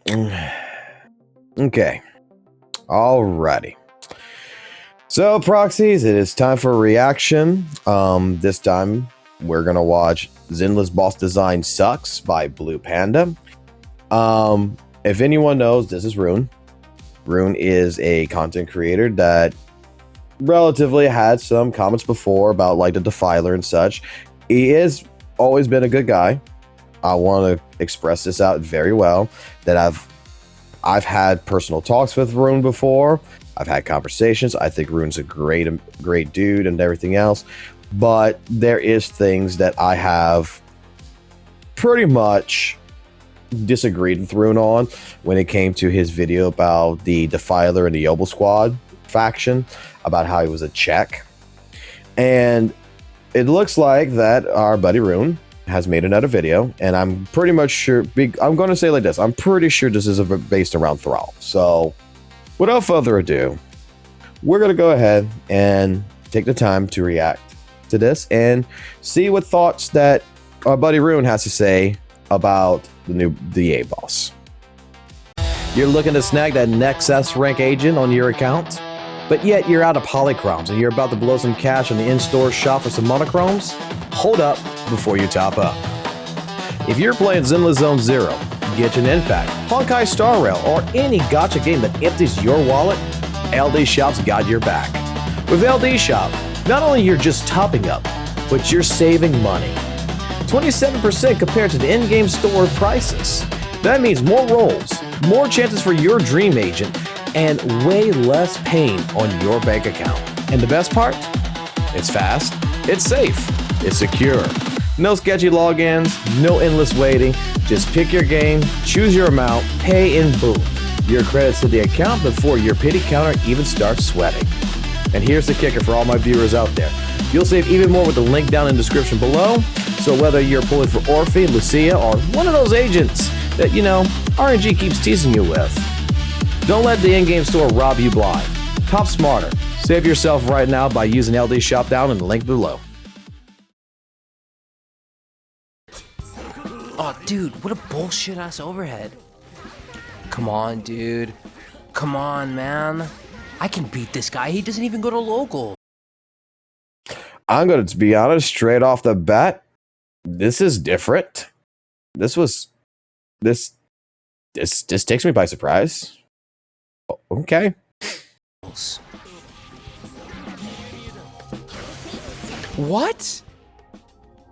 Okay. Alrighty. So, proxies, it is time for a reaction. This time we're gonna watch Zenless Boss Design Sucks by Blue Panda. If anyone knows, this is Rune. Rune is a content creator that relatively had some comments before about like the Defiler and such. He has always been a good guy. I want to express this out very well, that I've had personal talks with Rune before. I've had conversations. I think Rune's a great dude and everything else. But there is things that I have pretty much disagreed with Rune on when it came to his video about the Defiler and the Yobel Squad faction, about how he was a Czech. And it looks like that our buddy Rune has made another video, and I'm pretty much sure, I'm going to say like this, I'm pretty sure this is based around Thrall. So without further ado, we're going to go ahead and take the time to react to this and see what thoughts that our buddy Rune has to say about the new DA boss. You're looking to snag that next S rank agent on your account, but yet you're out of polychromes and you're about to blow some cash on the in-store shop for some monochromes? Hold up before you top up. If you're playing Zenless Zone Zero, Genshin Impact, Honkai Star Rail, or any gacha game that empties your wallet, LDSHOP's got your back. With LDSHOP, not only you're just topping up, but you're saving money. 27% compared to the in-game store prices. That means more rolls, more chances for your dream agent, and way less pain on your bank account. And the best part? It's fast, it's safe, it's secure. No sketchy logins, no endless waiting. Just pick your game, choose your amount, pay, and boom. Your credits to the account before your pity counter even starts sweating. And here's the kicker for all my viewers out there. You'll save even more with the link down in the description below. So whether you're pulling for Orphe, Lucia, or one of those agents that, you know, RNG keeps teasing you with, don't let the in-game store rob you blind. Top smarter. Save yourself right now by using LDSHOP down in the link below. Oh, dude, what a bullshit-ass overhead. Come on, dude. Come on, man. I can beat this guy. He doesn't even go to local. I'm going to be honest, straight off the bat, this is different. This takes me by surprise. Okay. What?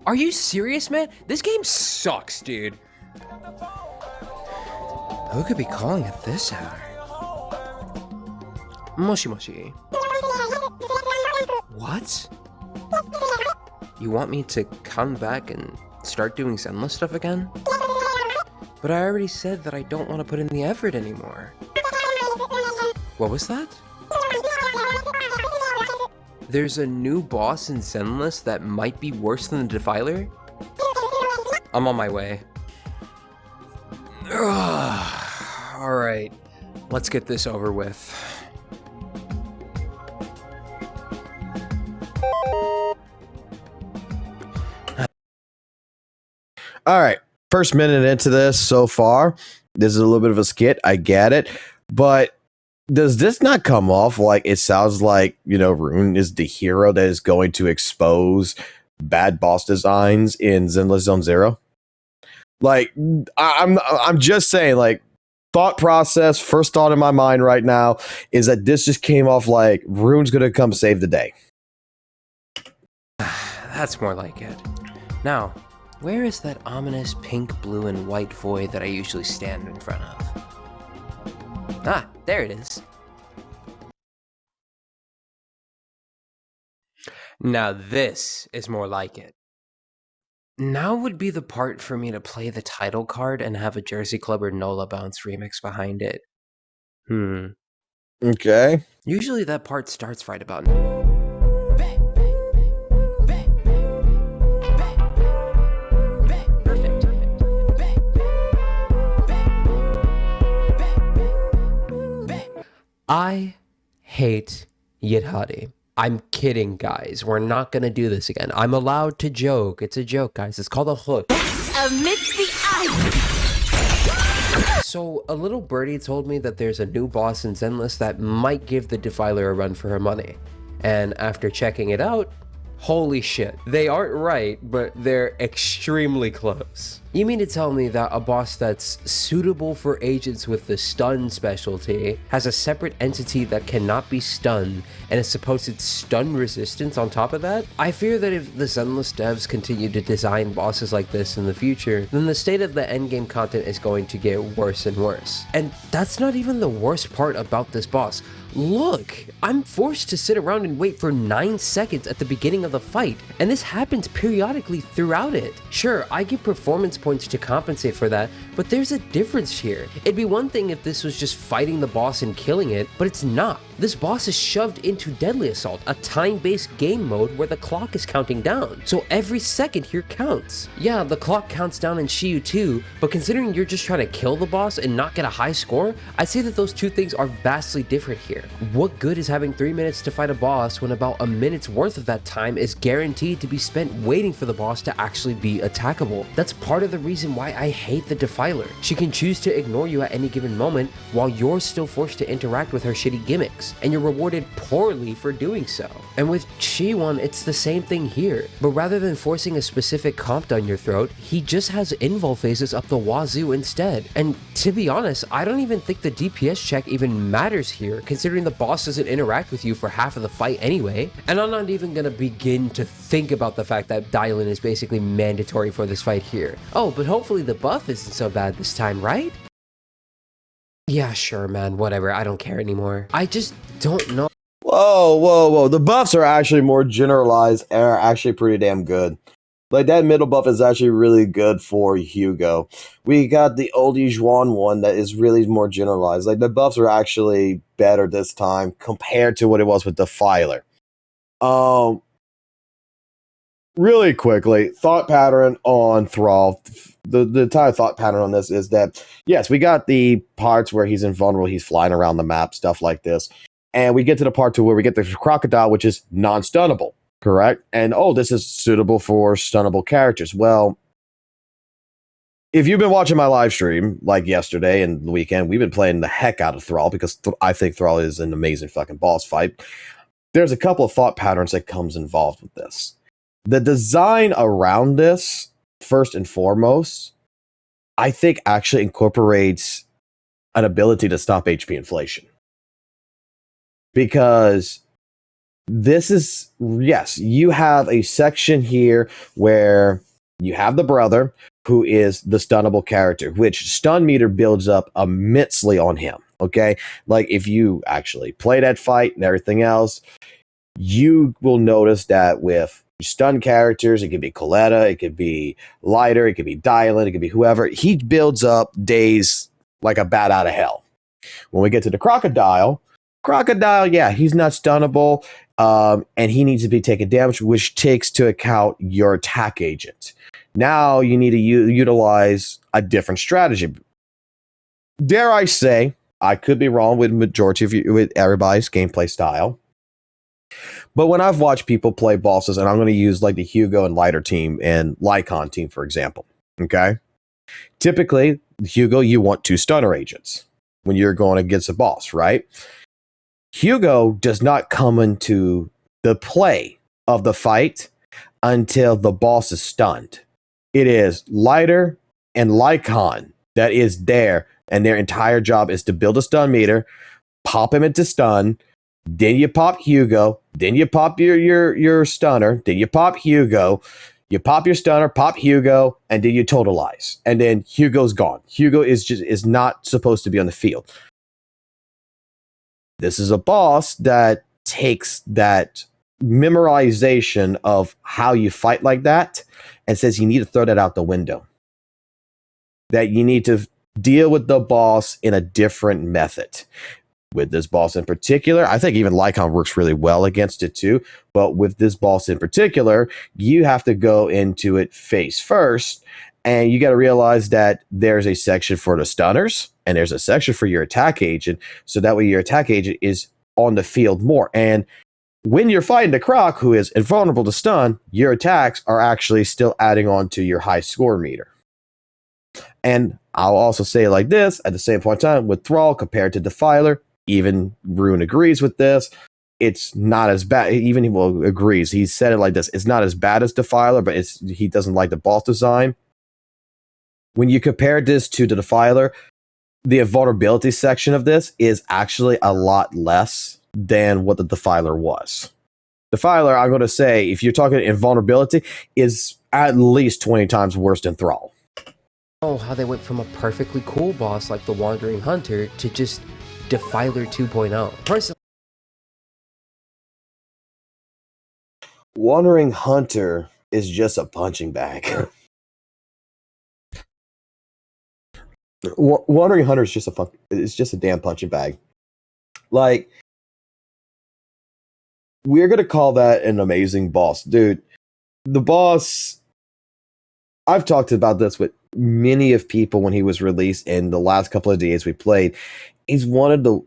Are you serious, man? This game sucks, dude. Who could be calling at this hour? Moshi Moshi. What? You want me to come back and start doing Zenless stuff again? But I already said that I don't want to put in the effort anymore. What was that? There's a new boss in Zenless that might be worse than the Defiler? I'm on my way. Alright, let's get this over with. All right. First minute into this so far, this is a little bit of a skit. I get it. But does this not come off like it sounds like, you know, Rune is the hero that is going to expose bad boss designs in Zenless Zone Zero? Like, I'm just saying, like, thought process, first thought in my mind right now is that this just came off like Rune's going to come save the day. That's more like it. Now, where is that ominous pink, blue, and white void that I usually stand in front of? Ah, there it is. Now this is more like it. Now would be the part for me to play the title card and have a Jersey Club or Nola Bounce remix behind it. Okay. Usually that part starts right about now. I hate Yidhadi. I'm kidding, guys. We're not gonna do this again. I'm allowed to joke. It's a joke, guys. It's called a hook. Amidst the ice. So, a little birdie told me that there's a new boss in Zenless that might give the Defiler a run for her money. And after checking it out, holy shit. They aren't right, but they're extremely close. You mean to tell me that a boss that's suitable for agents with the stun specialty has a separate entity that cannot be stunned and a supposed stun resistance on top of that? I fear that if the Zenless devs continue to design bosses like this in the future, then the state of the endgame content is going to get worse and worse. And that's not even the worst part about this boss. Look, I'm forced to sit around and wait for 9 seconds at the beginning of the fight, and this happens periodically throughout it. Sure, I get performance points to compensate for that, but there's a difference here. It'd be one thing if this was just fighting the boss and killing it, but it's not. This boss is shoved into Deadly Assault, a time-based game mode where the clock is counting down, so every second here counts. Yeah, the clock counts down in Shiyu too, but considering you're just trying to kill the boss and not get a high score, I'd say that those two things are vastly different here. What good is having 3 minutes to fight a boss when about a minute's worth of that time is guaranteed to be spent waiting for the boss to actually be attackable? That's part of the reason why I hate the Defiler. She can choose to ignore you at any given moment while you're still forced to interact with her shitty gimmicks, and you're rewarded poorly for doing so. And with Chi-Won, it's the same thing here, but rather than forcing a specific comp down your throat, he just has invul phases up the wazoo instead. And to be honest, I don't even think the DPS check even matters here, considering the boss doesn't interact with you for half of the fight anyway. And I'm not even gonna begin to think about the fact that dial-in is basically mandatory for this fight here. Oh, but hopefully the buff isn't so bad this time, right? Yeah, sure, man, whatever, I don't care anymore. I just don't know. Whoa. The buffs are actually more generalized and are actually pretty damn good. Like, that middle buff is actually really good for Hugo. We got the oldie Zhuan one that is really more generalized. Like, the buffs are actually better this time compared to what it was with the Defiler. Really quickly, thought pattern on Thrall. The entire thought pattern on this is that, yes, we got the parts where he's invulnerable, he's flying around the map, stuff like this. And we get to the part to where we get the crocodile, which is non-stunnable. Correct? And, oh, this is suitable for stunnable characters. Well, if you've been watching my live stream, like yesterday and the weekend, we've been playing the heck out of Thrall because I think Thrall is an amazing fucking boss fight. There's a couple of thought patterns that comes involved with this. The design around this, first and foremost, I think actually incorporates an ability to stop HP inflation. Because this is, yes, you have a section here where you have the brother who is the stunnable character, which stun meter builds up immensely on him. Okay. Like, if you actually play that fight and everything else, you will notice that with stun characters, it could be Coletta, it could be Lighter, it could be Dylan, it could be whoever, he builds up days like a bat out of hell. When we get to the Crocodile, yeah, he's not stunnable. And he needs to be taking damage, which takes to account your attack agent. Now you need to utilize a different strategy. Dare I say, I could be wrong with majority of you, with everybody's gameplay style. But when I've watched people play bosses, and I'm going to use like the Hugo and Lighter team and Lycon team, for example. Okay. Typically, Hugo, you want 2 stunner agents when you're going against a boss, right? Hugo does not come into the play of the fight until the boss is stunned. It is Lighter and Lycon that is there, and their entire job is to build a stun meter, pop him into stun, then you pop Hugo, then you pop your stunner, then you pop Hugo, you pop your stunner, pop Hugo, and then you totalize. And then Hugo's gone. Hugo is not supposed to be on the field. This is a boss that takes that memorization of how you fight like that and says you need to throw that out the window. That you need to deal with the boss in a different method. With this boss in particular, I think even Lycon works really well against it too. But with this boss in particular, you have to go into it face first. And you got to realize that there's a section for the stunners and there's a section for your attack agent. So that way your attack agent is on the field more. And when you're fighting the Croc, who is invulnerable to stun, your attacks are actually still adding on to your high score meter. And I'll also say it like this, at the same point in time, with Thrall compared to Defiler, even Rune agrees with this, it's not as bad. Even he agrees. He said it like this. It's not as bad as Defiler, but he doesn't like the boss design. When you compare this to the Defiler, the invulnerability section of this is actually a lot less than what the Defiler was. Defiler, I'm going to say, if you're talking invulnerability, is at least 20 times worse than Thrall. Oh, how they went from a perfectly cool boss like the Wandering Hunter to just Defiler 2.0. Personally, Wandering Hunter is just a punching bag. Wandering Hunter is just a damn punching bag. Like, we're gonna call that an amazing boss, dude. The boss. I've talked about this with many of people when he was released. In the last couple of days we played, he's one of the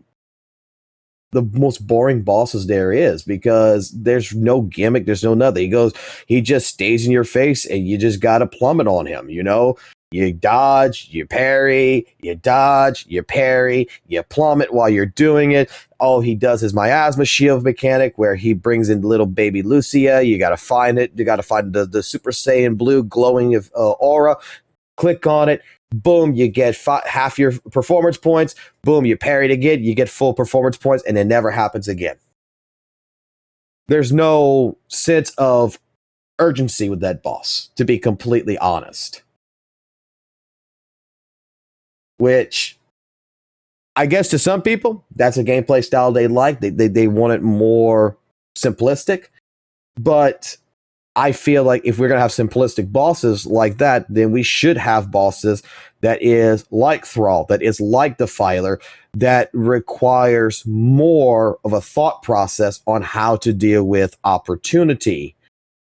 most boring bosses there is, because there's no gimmick, there's no nothing. He just stays in your face, and you just gotta plummet on him, you know? You dodge, you parry, you dodge, you parry, you plummet while you're doing it. All he does is miasma shield mechanic, where he brings in little baby Lucia. You gotta find it. You gotta find the Super Saiyan blue glowing aura. Click on it. Boom, you get half your performance points. Boom, you parry it again. You get full performance points, and it never happens again. There's no sense of urgency with that boss, to be completely honest. Which, I guess to some people, that's a gameplay style they like. They want it more simplistic. But I feel like if we're going to have simplistic bosses like that, then we should have bosses that is like Thrall, that is like Defiler, that requires more of a thought process on how to deal with opportunity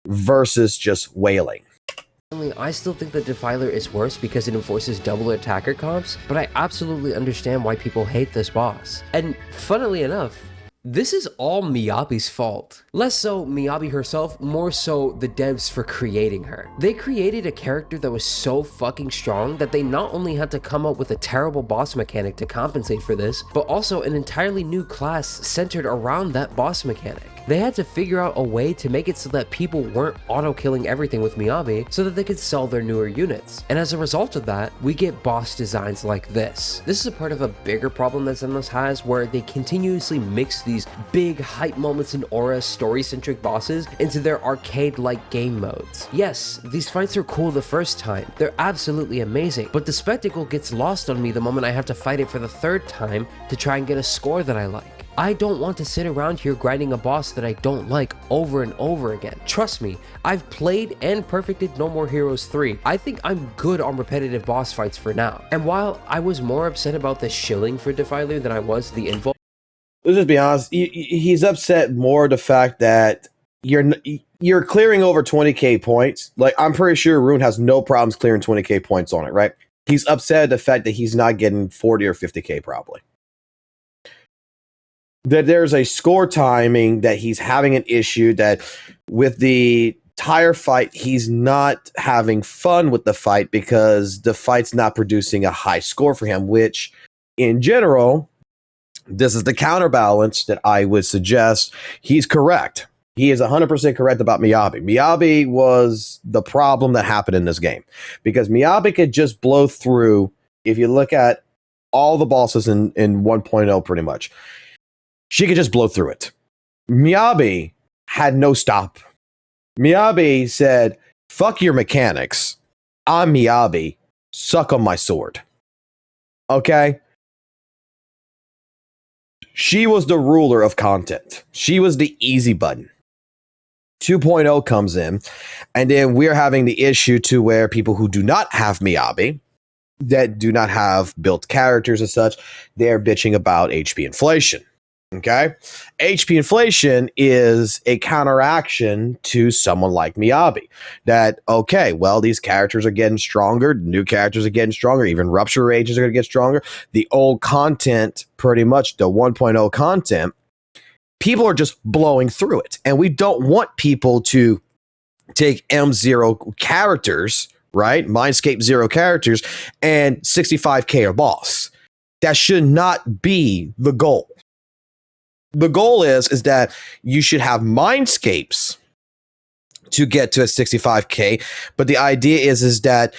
versus just wailing. I still think that Defiler is worse because it enforces double attacker comps, but I absolutely understand why people hate this boss. And funnily enough, this is all Miyabi's fault. Less so Miyabi herself, more so the devs for creating her. They created a character that was so fucking strong that they not only had to come up with a terrible boss mechanic to compensate for this, but also an entirely new class centered around that boss mechanic. They had to figure out a way to make it so that people weren't auto-killing everything with Miyabi so that they could sell their newer units. And as a result of that, we get boss designs like this. This is a part of a bigger problem that Zenless has, where they continuously mix these big hype moments and aura story-centric bosses into their arcade-like game modes. Yes, these fights are cool the first time. They're absolutely amazing, but the spectacle gets lost on me the moment I have to fight it for the third time to try and get a score that I like. I don't want to sit around here grinding a boss that I don't like over and over again. Trust me, I've played and perfected No More Heroes 3. I think I'm good on repetitive boss fights for now. And while I was more upset about the shilling for Defiler than I was the invul. Let's just be honest. He's upset more the fact that you're clearing over 20k points. Like, I'm pretty sure Rune has no problems clearing 20k points on it, right? He's upset at the fact that he's not getting 40 or 50k probably. That there's a score timing, that he's having an issue, that with the tire fight, he's not having fun with the fight because the fight's not producing a high score for him, which in general, this is the counterbalance that I would suggest. He's correct. He is 100% correct about Miyabi. Miyabi was the problem that happened in this game, because Miyabi could just blow through, if you look at all the bosses in 1.0 pretty much, she could just blow through it. Miyabi had no stop. Miyabi said, fuck your mechanics. I'm Miyabi. Suck on my sword. Okay? She was the ruler of content. She was the easy button. 2.0 comes in, and then we're having the issue to where people who do not have Miyabi, that do not have built characters and such, they're bitching about HP inflation. Okay? HP inflation is a counteraction to someone like Miyabi. That, okay, well, these characters are getting stronger, new characters are getting stronger, even Rupture Rages are going to get stronger. The old content, pretty much the 1.0 content, people are just blowing through it. And we don't want people to take M0 characters, right? Mindscape 0 characters and 65k a boss. That should not be the goal. The goal is that you should have mindscapes to get to a 65k, but the idea is that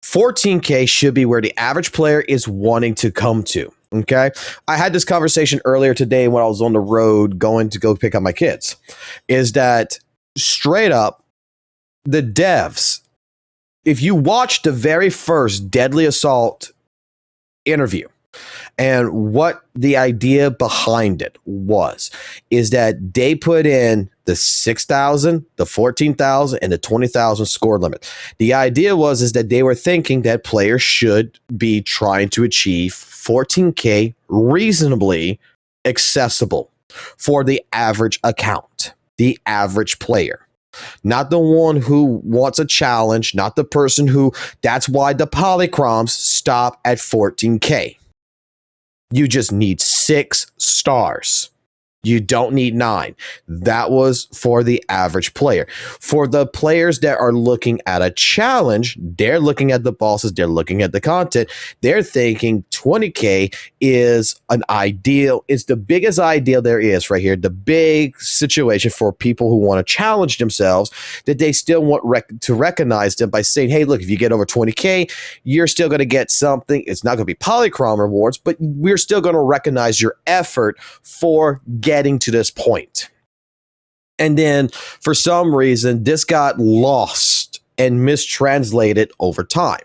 14k should be where the average player is wanting to come to. Okay, I had this conversation earlier today when I was on the road going to go pick up my kids. Is that straight up, the devs, if you watch the very first Deadly Assault interview, and what the idea behind it is that they put in the 6,000, the 14,000, and the 20,000 score limit. The idea is that they were thinking that players should be trying to achieve 14k reasonably accessible for the average account, the average player. Not the one who wants a challenge, not the person who, that's why the polychroms stop at 14k. You just need 6 stars. You don't need 9. That was for the average player. For the players that are looking at a challenge, they're looking at the bosses, they're looking at the content, they're thinking 20k is an ideal, it's the biggest ideal there is right here, the big situation for people who want to challenge themselves, that they still want to recognize them by saying, hey, look, if you get over 20k, you're still going to get something. It's not going to be polychrom rewards, but we're still going to recognize your effort for getting to this point. And then for some reason, this got lost and mistranslated over time.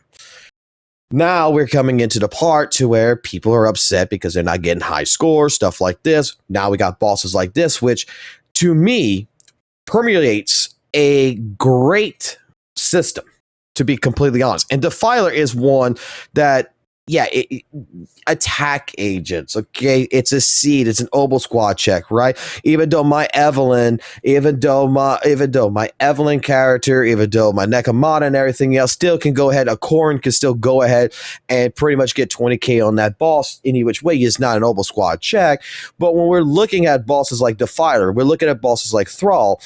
Now we're coming into the part to where people are upset because they're not getting high scores, stuff like this. Now we got bosses like this, which to me permeates a great system, to be completely honest. And Defiler is one that, yeah, attack agents, okay? It's a seed, it's an Obel squad check, right? Even though my Evelyn character, even though my Nekomata and everything else still can go ahead, a Corrin can still go ahead and pretty much get 20k on that boss any which way. It's not an Obel squad check. But when we're looking at bosses like Defiler, we're looking at bosses like Thrall,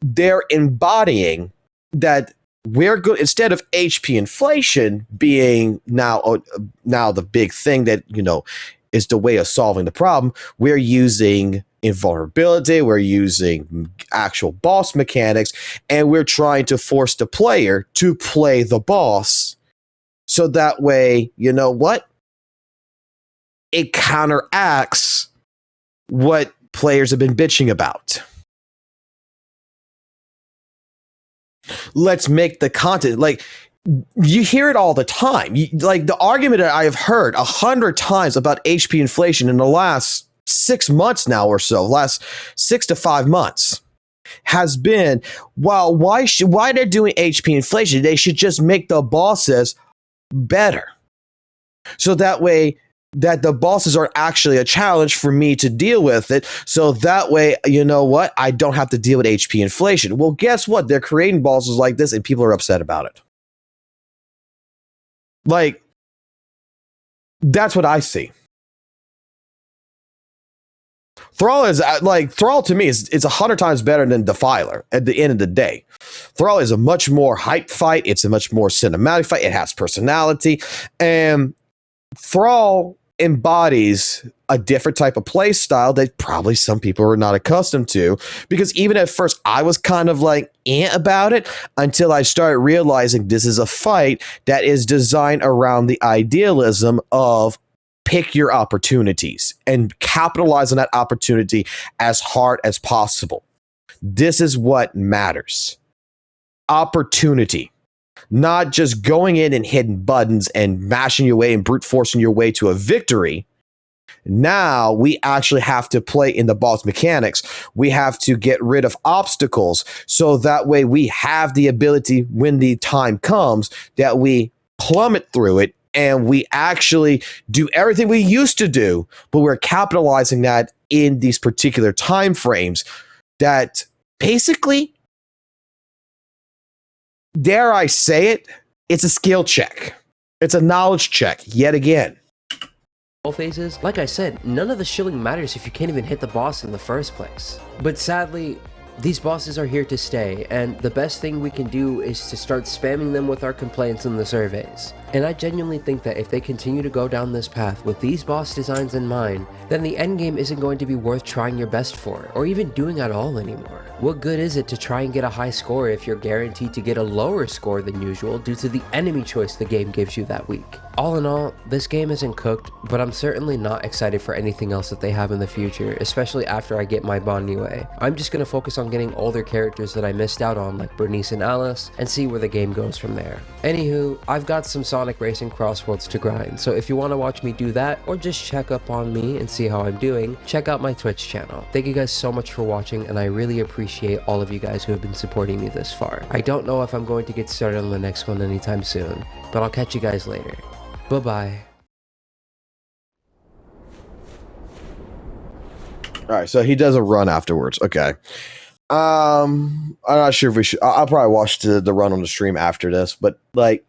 they're embodying that. We're good, instead of HP inflation being now the big thing that, you know, is the way of solving the problem. We're using invulnerability, we're using actual boss mechanics, and we're trying to force the player to play the boss. So that way, you know what? It counteracts what players have been bitching about. Let's make the content, like, you hear it all the time. Like the argument that I have heard 100 times about HP inflation in the last 6 months now or so, last 6 to 5 months, has been, well, why they're doing HP inflation? They should just make the bosses better. So that way, that the bosses are actually a challenge for me to deal with it. So that way, you know what? I don't have to deal with HP inflation. Well, guess what? They're creating bosses like this and people are upset about it. Like, that's what I see. Thrall to me is 100 times better than Defiler at the end of the day. Thrall is a much more hype fight. It's a much more cinematic fight. It has personality. And Thrall embodies a different type of play style that probably some people are not accustomed to, because even at first I was kind of like about it until I started realizing this is a fight that is designed around the idealism of pick your opportunities and capitalize on that opportunity as hard as possible. This is what matters. Opportunity. Not just going in and hitting buttons and mashing your way and brute forcing your way to a victory. Now we actually have to play in the boss mechanics. We have to get rid of obstacles so that way we have the ability when the time comes that we plummet through it and we actually do everything we used to do, but we're capitalizing that in these particular time frames that basically, dare I say it, it's a skill check. It's a knowledge check, yet again. Phases, like I said, none of the shilling matters if you can't even hit the boss in the first place. But sadly, These bosses are here to stay, and the best thing we can do is to start spamming them with our complaints in the surveys. And I genuinely think that if they continue to go down this path with these boss designs in mind, then the endgame isn't going to be worth trying your best for, or even doing at all anymore. What good is it to try and get a high score if you're guaranteed to get a lower score than usual due to the enemy choice the game gives you that week? All in all, this game isn't cooked, but I'm certainly not excited for anything else that they have in the future, especially after I get my Bonnie. I'm just gonna focus on getting older characters that I missed out on like Bernice and Alice, and see where the game goes from there. Anywho, I've got some Sonic Racing Crossworlds to grind, so if you want to watch me do that, or just check up on me and see how I'm doing, check out my Twitch channel. Thank you guys so much for watching, and I really appreciate all of you guys who have been supporting me this far. I don't know if I'm going to get started on the next one anytime soon, but I'll catch you guys later. Bye-bye. All right, so he does a run afterwards. Okay. I'm not sure if we should. I'll probably watch the run on the stream after this, but like,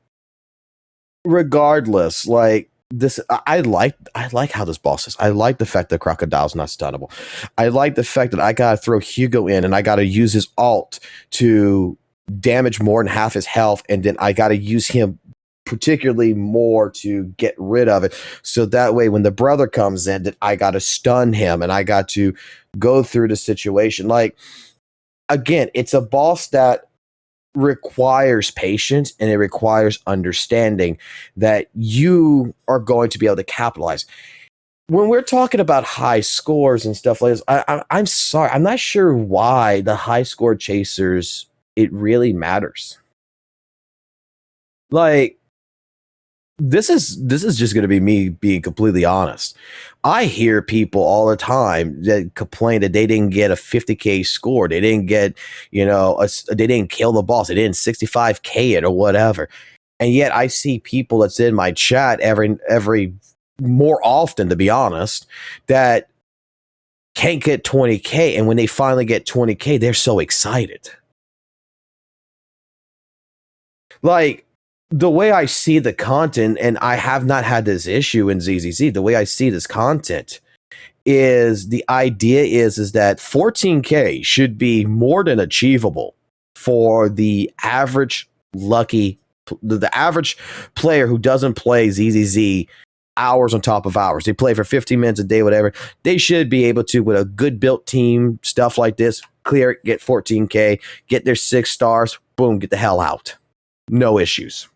regardless, like this, I like how this boss is. I like the fact that Crocodile's not stunnable. I like the fact that I gotta throw Hugo in and I gotta use his ult to damage more than half his health, and then I gotta use him particularly more to get rid of it, so that way when the brother comes in, that I got to stun him and I got to go through the situation. Like, again, it's a boss that requires patience and it requires understanding that you are going to be able to capitalize. When we're talking about high scores and stuff like this, I'm sorry, I'm not sure why the high score chasers, it really matters. Like, this is just going to be me being completely honest. I hear people all the time that complain that they didn't get a 50K score. They didn't get, they didn't kill the boss. They didn't 65K it or whatever. And yet I see people that's in my chat every more often, to be honest, that can't get 20K. And when they finally get 20K, they're so excited. Like, the way I see the content, and I have not had this issue in ZZZ, the way I see this content is the idea is that 14K should be more than achievable for the average the average player who doesn't play ZZZ hours on top of hours. They play for 15 minutes a day, whatever. They should be able to, with a good built team, stuff like this, clear it, get 14K, get their 6 stars, boom, get the hell out. No issues.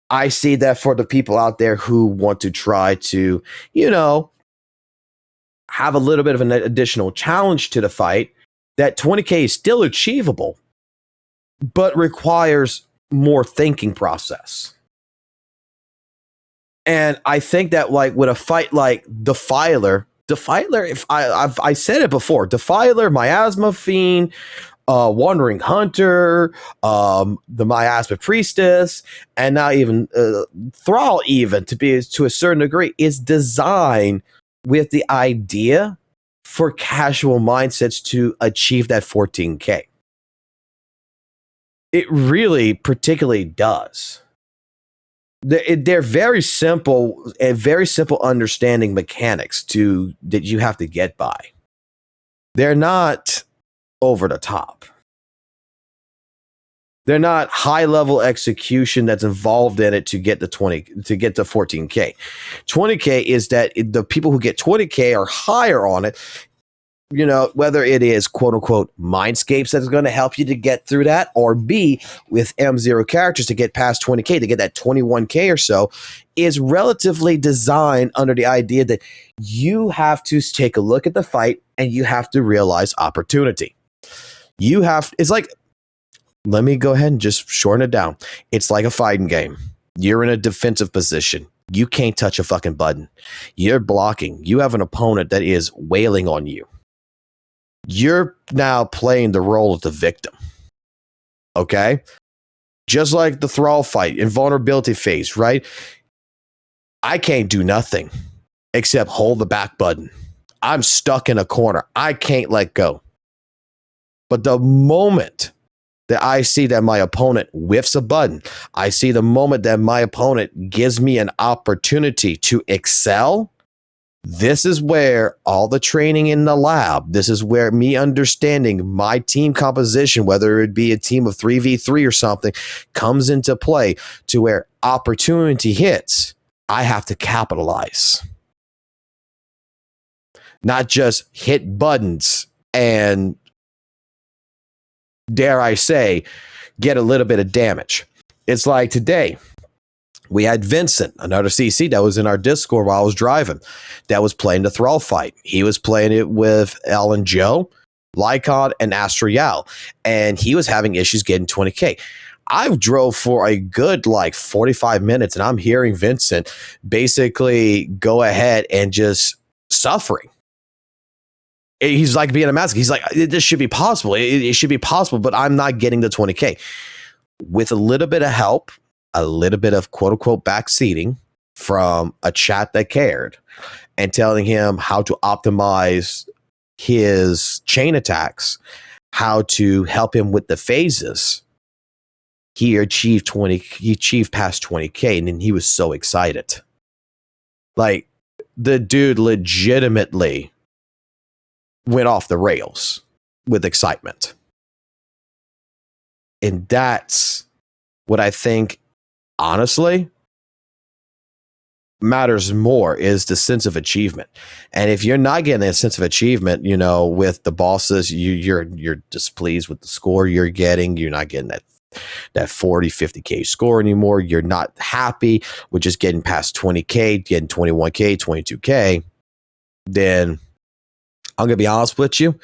I see that for the people out there who want to try to, have a little bit of an additional challenge to the fight, that 20K is still achievable, but requires more thinking process. And I think that, like, with a fight like Defiler, if I said it before, Defiler, Miasma Fiend, Wandering Hunter, the Miasma Priestess, and now even Thrall, even to a certain degree, is designed with the idea for casual mindsets to achieve that 14K. It really particularly does. They're very simple and very simple understanding mechanics that you have to get by. They're not over the top. They're not high level execution that's involved in it to get the 14K. 20K is that the people who get 20K are higher on it. Whether it is quote unquote mindscapes that's going to help you to get through that, or B, with M0 characters to get past 20K, to get that 21K or so, is relatively designed under the idea that you have to take a look at the fight and you have to realize opportunity. It's like, let me go ahead and just shorten it down. It's like a fighting game. You're in a defensive position. You can't touch a fucking button. You're blocking. You have an opponent that is wailing on you. You're now playing the role of the victim. Okay? Just like the Thrall fight, invulnerability phase, right? I can't do nothing except hold the back button. I'm stuck in a corner. I can't let go. But the moment that I see that my opponent whiffs a button, I see the moment that my opponent gives me an opportunity to excel, This is where all the training in the lab, this is where me understanding my team composition, whether it be a team of 3v3 or something, comes into play to where opportunity hits. I have to capitalize. Not just hit buttons and, dare I say, get a little bit of damage. It's like today, we had Vincent, another CC that was in our Discord while I was driving, that was playing the Thrall fight. He was playing it with Alan Joe, Lycon, and Astroyal, and he was having issues getting 20k. I drove for a good 45 minutes, and I'm hearing Vincent basically go ahead and just suffering. He's like being a masochist. He's like, this should be possible. It should be possible, but I'm not getting the 20k. With a little bit of help, a little bit of quote unquote backseating from a chat that cared and telling him how to optimize his chain attacks, how to help him with the phases. He achieved past 20k, and then he was so excited. Like, the dude legitimately went off the rails with excitement. And that's what I think, honestly, matters more, is the sense of achievement. And if you're not getting a sense of achievement, with the bosses, you're displeased with the score you're getting. You're not getting that 40, 50k score anymore. You're not happy with just getting past 20k, getting 21k, 22k. Then I'm gonna be honest with you.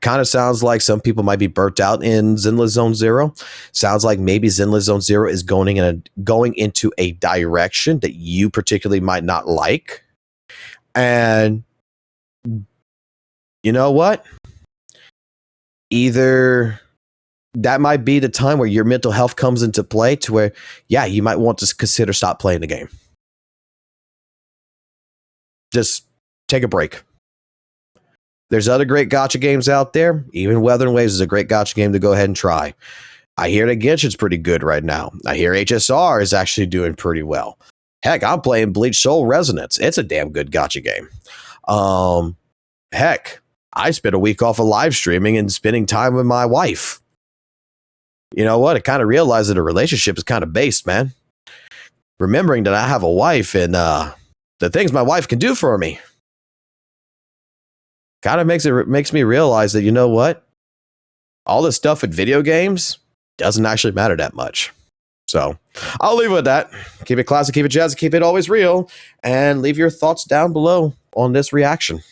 Kind of sounds like some people might be burnt out in Zenless Zone Zero. Sounds like maybe Zenless Zone Zero is going into a direction that you particularly might not like. And you know what? Either that might be the time where your mental health comes into play to where, yeah, you might want to consider stop playing the game. Just take a break. There's other great gacha games out there. Even Weathering Waves is a great gacha game to go ahead and try. I hear that Genshin's pretty good right now. I hear HSR is actually doing pretty well. Heck, I'm playing Bleach Soul Resonance. It's a damn good gacha game. Heck, I spent a week off of live streaming and spending time with my wife. You know what? I kind of realized that a relationship is kind of based, man. Remembering that I have a wife and the things my wife can do for me kind of makes me realize that, you know what? All this stuff with video games doesn't actually matter that much. So I'll leave it with that. Keep it classic, keep it jazzy, keep it always real, and leave your thoughts down below on this reaction.